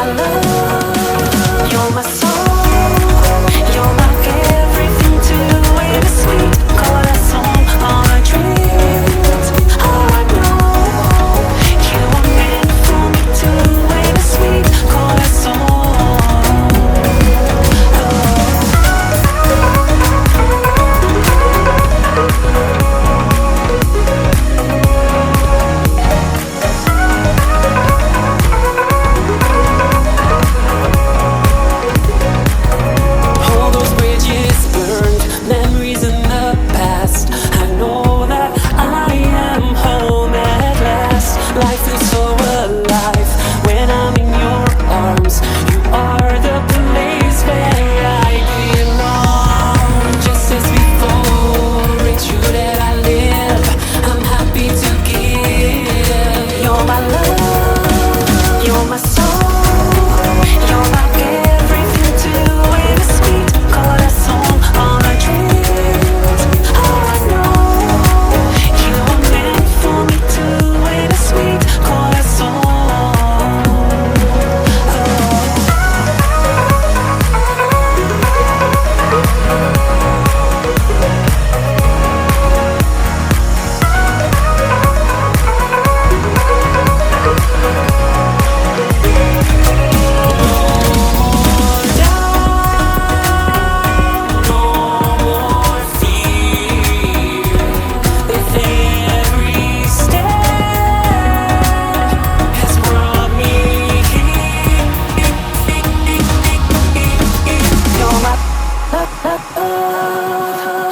my love, you're my soul, you're my everything to it is sweet. Corazón, all my dreams, all I know, you are meant for me to it is sweet. Corazón.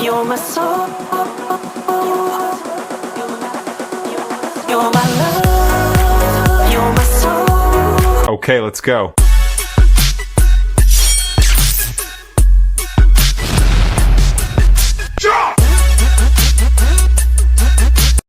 You're my soul, you're my love, you're my soul. Okay, let's go.